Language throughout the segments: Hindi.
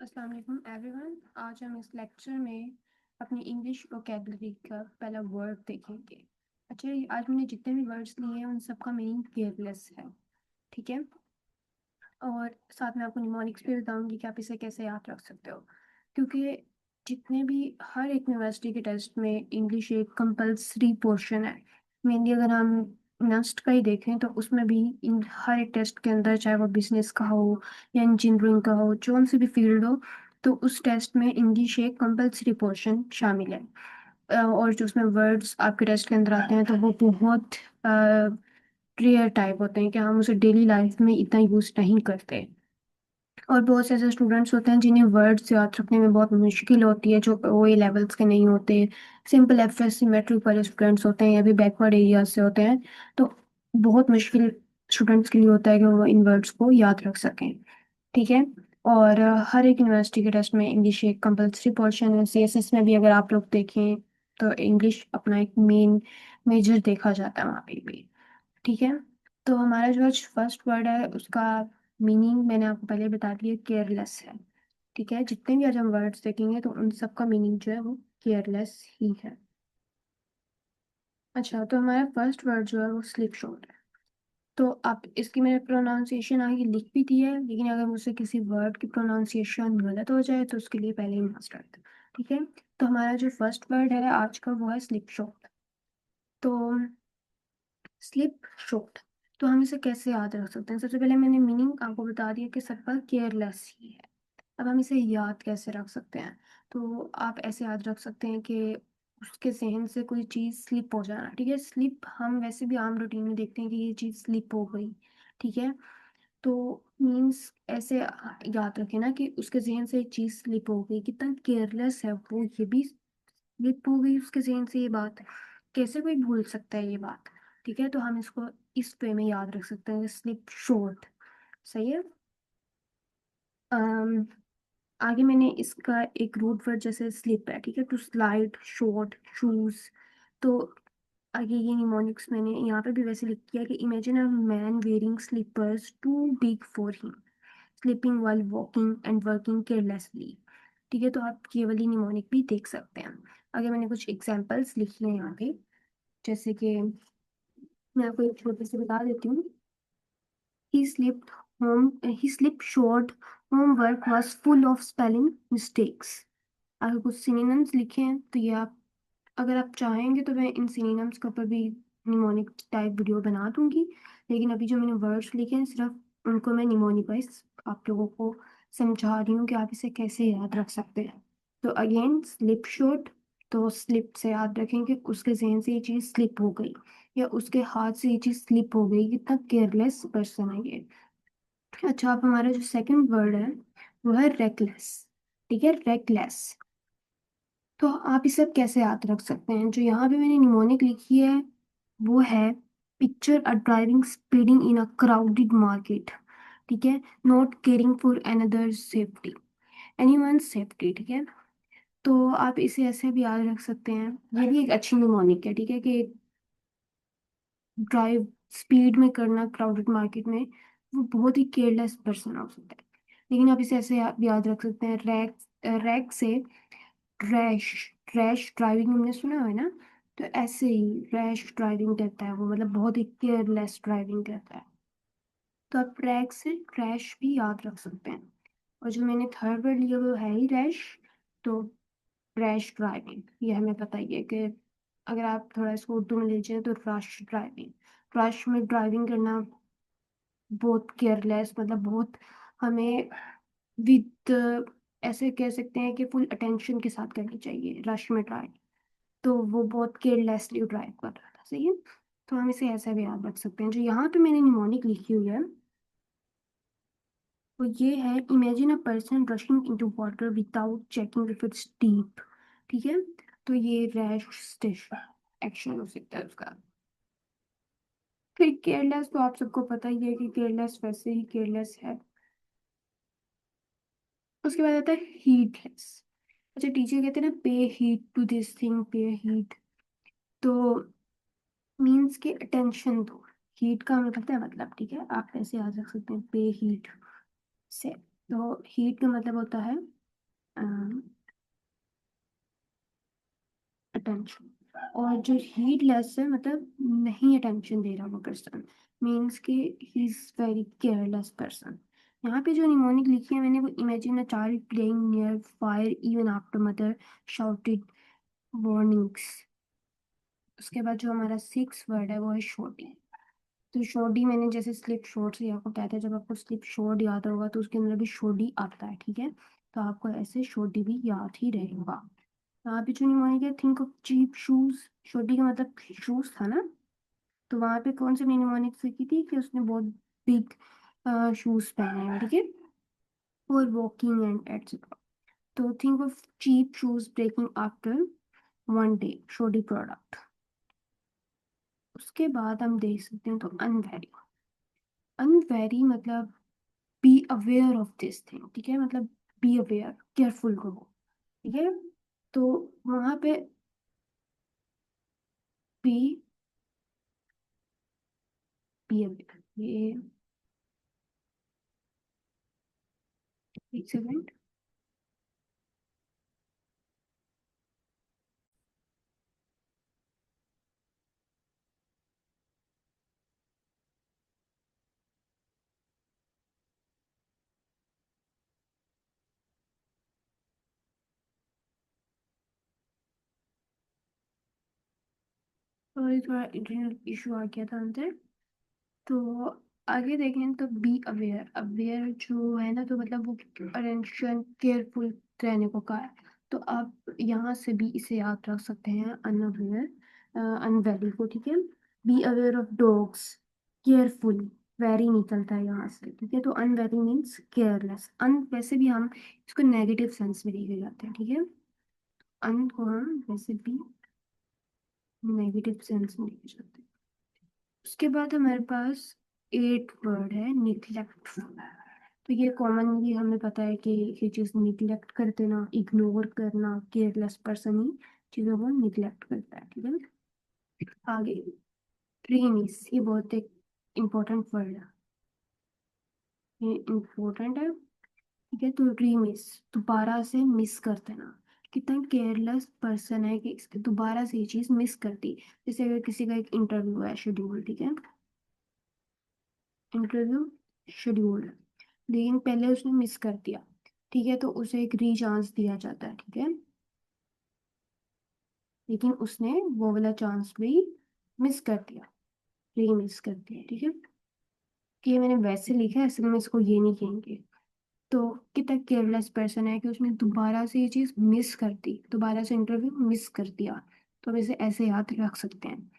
अस्सलाम वालेकुम एवरीवन। आज हम इस लेक्चर में अपनी इंग्लिश वोकेबलरी का पहला वर्ड देखेंगे। अच्छा, आज मैंने जितने भी वर्ड्स लिए हैं उन सबका मीनिंग केयरलेस है। ठीक है। और साथ में आपको निमोनिक्स भी बताऊंगी कि आप इसे कैसे याद रख सकते हो, क्योंकि जितने भी हर एक यूनिवर्सिटी के टेस्ट में इंग्लिश एक कंपल्सरी पोर्शन है। मेनली अगर हम नस्ट का ही देखें तो उसमें भी इन हर एक टेस्ट के अंदर, चाहे वो बिजनेस का हो या इंजीनियरिंग का हो, जो से भी फील्ड हो, तो उस टेस्ट में इंग्लिश एक कंपल्सरी पोर्शन शामिल है। और जो उसमें वर्ड्स आपके टेस्ट के अंदर आते हैं तो वो बहुत रेयर टाइप होते हैं कि हम उसे डेली लाइफ में इतना यूज नहीं करते। और बहुत से ऐसे स्टूडेंट्स होते हैं जिन्हें वर्ड्स याद रखने में बहुत मुश्किल होती है, जो ओ ए लेवल्स के नहीं होते, simple F S C matric वाले स्टूडेंट्स होते हैं या भी बैकवर्ड एरिया से होते हैं। तो बहुत मुश्किल स्टूडेंट्स के लिए होता है कि वो इन वर्ड्स को याद रख सकें। ठीक है। और हर एक यूनिवर्सिटी के टेस्ट में इंग्लिश एक कंपल्सरी पोर्शन है। सी एस एस में भी अगर आप लोग देखें तो इंग्लिश अपना एक मेन मेजर देखा जाता है वहाँ पे भी। ठीक है। तो हमारा जो आज फर्स्ट वर्ड है उसका मीनिंग मैंने आपको पहले बता दिया, केयरलेस है। ठीक है। जितने भी आज हम वर्ड्स देखेंगे तो उन सब का मीनिंग जो है वो केयरलेस ही है। अच्छा, तो हमारा फर्स्ट वर्ड जो है वो स्लिप शोल्ड है। तो आप इसकी मैंने प्रोनाउंसिएशन आगे लिख भी दी है, लेकिन अगर मुझसे किसी वर्ड की प्रोनाउंसिएशन गलत हो जाए तो उसके लिए पहले ही मास्टर है। ठीक है। तो हमारा जो फर्स्ट वर्ड है आज का वो है स्लिप शोल्ड। तो स्लिप शोल्ड, तो हम इसे कैसे याद रख सकते हैं? सबसे पहले मैंने मीनिंग आपको बता दिया कि सबका केयरलेस ही है। अब हम इसे याद कैसे रख सकते हैं? तो आप ऐसे याद रख सकते हैं कि उसके जहन से कोई चीज़ स्लिप हो जाना। ठीक है। स्लिप हम वैसे भी आम रूटीन में देखते हैं कि ये चीज़ स्लिप हो गई। ठीक है। तो मीन्स ऐसे याद रखें ना कि उसके जहन से एक चीज़ स्लिप हो गई, कितना केयरलेस है वो, ये भी स्लिप हो गई उसके जहन से। ये बात कैसे कोई भूल सकता है ये बात? ठीक है। तो हम इसको इस वे में याद रख सकते हैं, स्लिप शॉर्ट। सही है। अम, आगे मैंने इसका एक रूट वर्ड जैसे स्लिप है, ठीक है, टू स्लाइड, शॉर्ट, शूज। तो आगे ये निमोनिक्स मैंने यहाँ पे भी वैसे लिख किया कि imagine a man wearing slippers too big for him, sleeping while walking and working carelessly. ठीक है। तो आप ये वाली निमोनिक भी देख सकते हैं। आगे मैंने कुछ एग्जांपल्स लिखी हैं यहाँ पे, जैसे कि मैं आपको एक छोटे से बता देती हूँ। He slept he slept short, homework was full of spelling mistakes। अगर कुछ सिनोनिम्स लिखे हैं तो ये आप, अगर आप चाहेंगे तो मैं इन सिनोनिम्स के ऊपर भी निमोनिक टाइप वीडियो बना दूंगी, लेकिन अभी जो मैंने वर्ड्स लिखे हैं सिर्फ उनको मैं निमोनिक वाइज आप लोगों को समझा रही हूँ कि आप इसे कैसे याद रख सकते हैं। तो अगेन स्लिप शॉट, तो स्लिप से याद रखेंगे उसके जहन से ये चीज़ स्लिप हो गई या उसके हाथ से ये चीज़ स्लिप हो गई, कितना केयरलेस पर्सन है ये। अच्छा, अब हमारा जो सेकंड वर्ड है वो है रेकलेस। ठीक है, रेकलेस। तो आप इसे कैसे याद रख सकते हैं? जो यहाँ पे मैंने निमोनिक लिखी है वो है picture a driving speeding in a crowded market. ठीक है। Not caring for another safety, anyone safety. ठीक है। तो आप इसे ऐसे भी याद रख सकते हैं, ये भी एक अच्छी निमोनिक है। ठीक है, कि ड्राइव स्पीड में करना क्राउडेड मार्केट में, वो बहुत ही केयरलेस पर्सन हो सकता है। लेकिन आप इसे ऐसे याद रख सकते हैं, रैक, रैक से रैश, रैश ड्राइविंग हमने सुना है ना, तो ऐसे ही रैश ड्राइविंग करता है वो, मतलब बहुत ही केयरलेस ड्राइविंग करता है। तो आप रैक से रैश भी याद रख सकते हैं। और जो मैंने थर्ड वर्ड लिया वो है ही रैश। तो रैश ड्राइविंग ये हमें पता ही है कि अगर आप थोड़ा इसको उर्दू में लीजिए तो रश ड्राइविंग, रश में ड्राइविंग करना, बहुत केयरलेस, मतलब बहुत हमें विद, ऐसे कह सकते हैं कि फुल अटेंशन के साथ करनी चाहिए रश में ड्राइव। तो वो बहुत केयरलेसली ड्राइव कर रहा था। सही है। तो हम इसे ऐसा भी याद रख सकते हैं। जो यहाँ पे मैंने निमोनिक लिखी हुई है वो ये है, imagine a person rushing into water without checking if it's deep. ठीक है। तो ये रैश स्टिश एक्शन हो सकता है उसका। फिर केयरलेस, तो आप सबको पता ही है कि केयरलेस वैसे ही केयरलेस है। उसके बाद आता है हीटलेस। अच्छा, टीचर कहते हैं ना, पे हीट टू दिस थिंग, पे हीट। तो मीन्स के अटेंशन दो। हीट का हमें पता है मतलब। ठीक है, आप ऐसे याद रख सकते हैं, पे हीट से। तो हीट का मतलब होता है अटेंशन, और जो हीट लेस है मतलब नहीं अटेंशन दे रहा वो पर्सन, मीन्स कि he is very careless person. यहाँ पे जो निमोनिक लिखी है मैंने, वो imagine a child playing near fire even after mother shouted warnings. उसके बाद जो हमारा सिक्स वर्ड है वो है शॉर्टी। तो शॉर्टी मैंने जैसे स्लिप शॉर्ट से आपको कहते हैं, जब आपको स्लिप शॉर्ट याद होगा तो उसके अंदर भी शॉर्टी आता है, ठीक है। तो आपको ऐसे शॉर्टी भी याद ही रहेगा। वहाँ पे जो निमोनिक है, थिंक ऑफ चीप शूज। छोटी का मतलब शूज था ना। तो वहां पे कौन सी निमोनिक सीखी थी कि उसने बहुत बिग शूज पहने हैं, ठीक है, फॉर वॉकिंग एंड एटसेट्रा। तो think of cheap shoes breaking after one day, छोटी प्रोडक्ट। उसके बाद हम देख सकते हैं तो अनवेरी। अनवेरी मतलब be aware of this thing, ठीक है, मतलब बी अवेयर, केयरफुल रहो, ठीक है। तो वहां पे बी बी अवेयर, ये एक सेकेंड। और ये थोड़ा इंटरनेट इशू आ गया था अंदर। तो आगे देखें तो बी अवेयर। अवेयर जो है ना, तो मतलब वो अटेंशन केयरफुल रहने को कहा है। तो आप यहाँ से भी इसे याद रख सकते हैं, अनअवेयर, अनवेरी को, ठीक है। Be aware of dogs, careful, very निकलता है यहाँ से, ठीक है। तो अनवेरी मीन्स केयरलेस। अन वैसे भी हम इसको नेगेटिव सेंस में लेके जाते हैं, ठीक है। अन को हम वैसे भी नेगेटिव सेंस में लेके जाते हैं। उसके बाद हमारे पास एट वर्ड है, निग्लेक्टफुल। तो ये कॉमनली हमें पता है कि ये चीज़ निग्लेक्ट कर देना, इग्नोर करना, केयरलेस पर्सन ही चीज़ों को निग्लेक्ट करता है, ठीक है। आगे ड्रीमीज, ये बहुत एक इम्पोर्टेंट वर्ड है, ये इम्पोर्टेंट है, ठीक है। तो ड्रीमीज दोबारा से मिस कर देना। कितना केयरलेस पर्सन है कि दोबारा से ये चीज़ मिस करती। जैसे अगर किसी का एक इंटरव्यू है शेड्यूल, ठीक है, इंटरव्यू शेड्यूल है, लेकिन पहले उसने मिस कर दिया, ठीक है, तो उसे एक री चांस दिया जाता है, ठीक है। लेकिन उसने वो वाला चांस भी मिस कर दिया, री मिस कर दिया, ठीक है। कि ये मैंने वैसे लिखा है, असल में इसको ये नहीं कहेंगे। तो कितना केयरलेस पर्सन है कि उसने दोबारा से ये चीज़ मिस कर दी, दोबारा से इंटरव्यू मिस कर दिया। तो हम इसे ऐसे याद रख सकते हैं।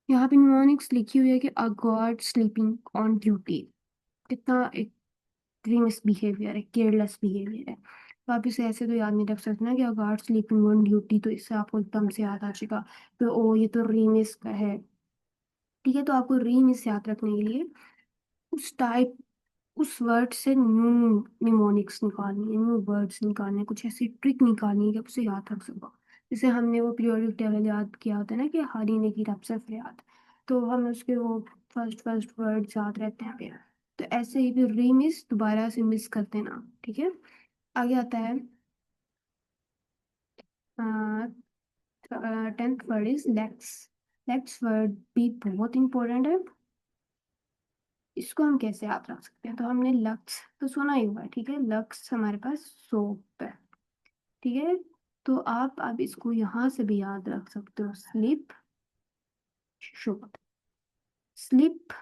यहाँ पे न्यूमोनिक्स लिखी हुई है कि अ गॉड स्लीपिंग ऑन ड्यूटी। कितना एक्सट्रीमिस्ट बिहेवियर है, केयरलेस बिहेवियर है। तो आप इसे ऐसे तो याद नहीं रख सकते ना कि गार्ड स्लीपिंग ऑन ड्यूटी, तो इससे आपको एकदम से याद आ जाएगा तो ओ ये तो रीमिस का है, ठीक है। तो आपको रीमिस याद रखने के लिए उस टाइप, उस वर्ड से न्यू निमोनिक्स निकालनी है, न्यू वर्ड्स निकालने हैं, कुछ ऐसी ट्रिक निकालनी है कि आप उसे याद रख सको। जैसे हमने वो पीरियोडिक टेबल याद किया होता है ना कि हारी ने की रब से फरियाद, तो हमें उसके वो फर्स्ट फर्स्ट वर्ड याद रहते हैं फिर। तो ऐसे ही फिर रीमिस दोबारा से मिस कर देना, ठीक है। आगे आता है tenth word is let's. Let's word भी बहुत इंपॉर्टेंट है। इसको हम कैसे याद रख सकते हैं, तो हमने लक्स तो सुना ही हुआ है, ठीक है। लक्स हमारे पास सोप है, ठीक है। तो आप अब इसको यहाँ से भी याद रख सकते हो, slip shop, slip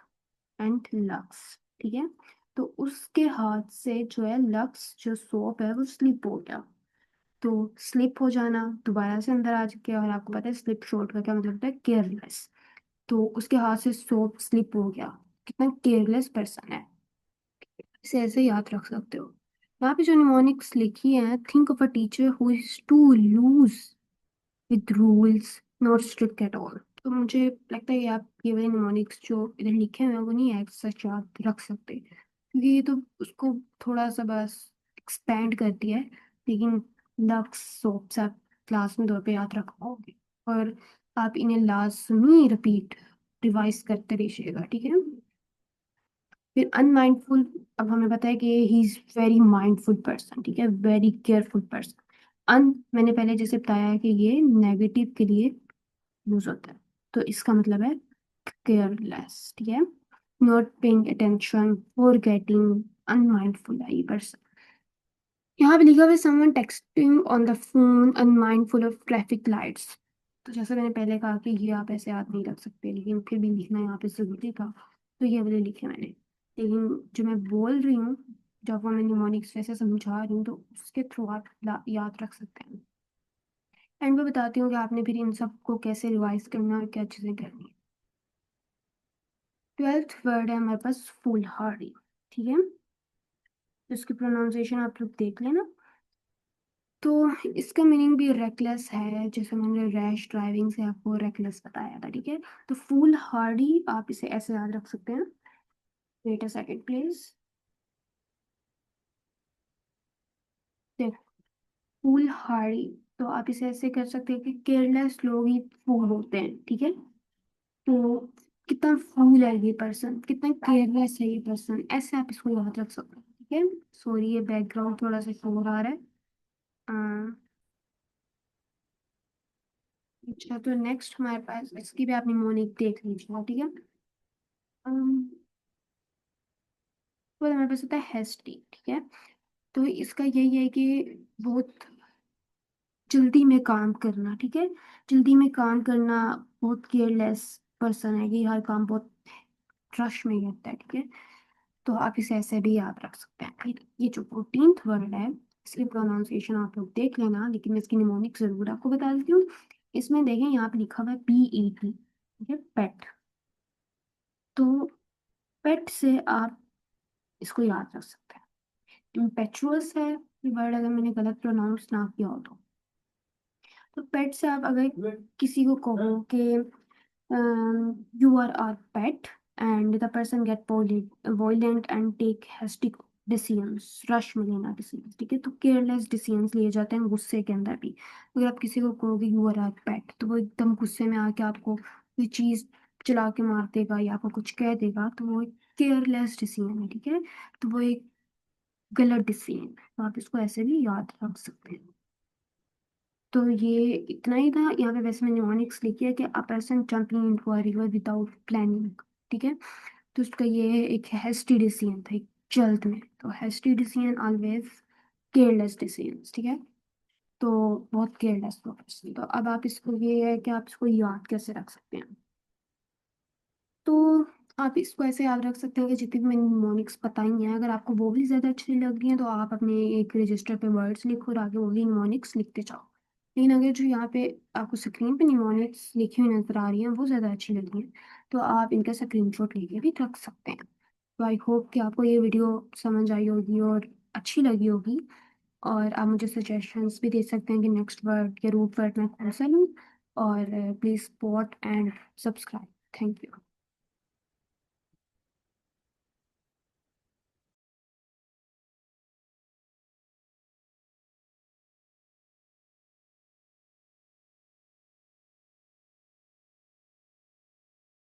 and lux, ठीक है। तो उसके हाथ से जो है लक्स जो सोप है वो स्लिप हो गया। तो स्लिप हो जाना, दोबारा से अंदर आ चुके, और आपको पता है स्लिप शॉर्ट का क्या मतलब होता है, केयरलेस। तो उसके हाथ से सोप स्लिप हो गया, कितना केयरलेस पर्सन है, इसे ऐसे याद रख सकते हो। यहाँ पे जो निमोनिक्स लिखी है, think of a teacher who is too loose with rules, not strict at all. तो मुझे लगता है कि आप ये वाले निमोनिक्स जो इधर लिखे हुए हैं वो नहीं है सच याद रख सकते, क्योंकि ये तो उसको थोड़ा सा बस एक्सपैंड करती है। लेकिन लक्स सोप से आप क्लास में तौर पे याद रख पाओगे, और आप इन्हें लाजमी रिपीट रिवाइज करते रहिएगा, ठीक है। फिर अनमाइंडफुल, अब हमें पता है कि he is very mindful person, ठीक है, वेरी केयरफुल पर्सन। अन, मैंने पहले जैसे बताया है कि ये नेगेटिव के लिए यूज होता है, तो इसका मतलब है केयरलेस, ठीक है, not paying attention, for getting, unmindful है ये पर्सन। यहाँ पे लिखा हुआ है someone texting on the phone unmindful of traffic lights. तो जैसे मैंने पहले कहा कि ये आप ऐसे याद नहीं रख सकते, लेकिन फिर भी लिखना यहाँ पे जरूरी था, तो ये वाले लिखे मैंने। लेकिन जो मैं बोल रही हूँ, जब वो मैं निमोनिक्स वैसे समझा रही हूँ, तो उसके थ्रू आप याद रख सकते हैं। एंड मैं बताती हूँ कि आपने फिर इन सब को कैसे रिवाइज करना है और क्या चीज़ें करनी है। 12th वर्ड है हमारे पास फुल हार्डी, ठीक है, तो इसकी प्रोनाउंसिएशन आप लोग देख लेना। तो इसका मीनिंग भी रेकलेस है, जैसे मैंने रैश ड्राइविंग से आपको रेकलेस बताया था, ठीक है। तो फूल हार्डी आप इसे ऐसे याद रख सकते हैं। Wait a second please. Foolhardy, तो आप इसे ऐसे कर सकते हैं कि केयरलेस लोग ही फूल होते हैं, ठीक है। तो कितना फूल है ये पर्सन, कितना केयरलेस है ये पर्सन, ऐसे आप इसको याद रख सकते हैं, ठीक है। सॉरी, ये बैकग्राउंड थोड़ा सा शोर आ रहा है। अ, अच्छा, तो नेक्स्ट हमारे पास इसकी भी आपने मोनिक देख लीजिए, ठीक है। तो हमारे पास होता है हेस्टी, ठीक है। तो इसका यही है कि बहुत जल्दी में काम करना, ठीक है, जल्दी में काम करना, बहुत केयरलेस पर्सन है कि हर काम बहुत रश में ही होता है, ठीक है। तो आप इसे ऐसे भी याद रख सकते हैं। फिर ये जो 14th वर्ड है, इसकी प्रोनाउंसिएशन आप लोग देख लेना, लेकिन मैं इसकी निमोनिक जरूर आपको बता देती हूँ। इसमें देखें यहाँ पे लिखा हुआ है PET, ठीक है, पेट। तो पेट से आप इसको याद रख सकते हैं। इम्पेचुअस है वर्ड, अगर मैंने गलत प्रोनाउंस ना किया हो तो पेट से आप अगर किसी को कहो कि you are are pet, and the person get violent and take hasty decisions, rush में लेना डिसीजंस, ठीक है, तो केयरलेस डिसीजंस लिए जाते हैं गुस्से के अंदर भी। अगर आप किसी को कहोगे यू आर आर पेट, तो वो एकदम गुस्से में आके आपको कोई चीज चला के मार देगा या आपको कुछ कह देगा, तो वो एक केयरलेस डिसीजन है, ठीक है। तो वो एक गलत डिसीजन है, तो आप इसको ऐसे भी याद रख सकते हैं। तो ये इतना ही था। यहाँ पे वैसे मैंने न्यूमोनिक्स लिखी है कि a person jumping into a river without planning, ठीक है। तो उसका ये एक हैस्टी डिसीजन था, एक जल्द में, तो hasty decision always careless decision, ठीक है। तो बहुत केयरलेस पर्सन, तो अब आप इसको ये है कि आप इसको याद कैसे रख सकते हैं। तो आप इसको ऐसे याद रख सकते हैं कि जितनी भी मैंने निमोनिक्स बताई हैं, अगर आपको वो भी ज़्यादा अच्छी लग रही हैं तो आप अपने एक रजिस्टर पे वर्ड्स लिखो और आगे वो भी निमोनिक्स लिखते जाओ। लेकिन अगर जो यहाँ पे आपको स्क्रीन पे निमोनिक्स लिखी हुई नजर आ रही हैं वो ज़्यादा अच्छी लग रही हैं, तो आप इनका स्क्रीनशॉट लेके भी रख सकते हैं। तो आई होप कि आपको ये वीडियो समझ आई होगी और अच्छी लगी होगी, और आप मुझे सजेशंस भी दे सकते हैं कि नेक्स्ट वर्ड या रूट वर्ड मैं कौन सा लूँ। और please support and subscribe. Thank you.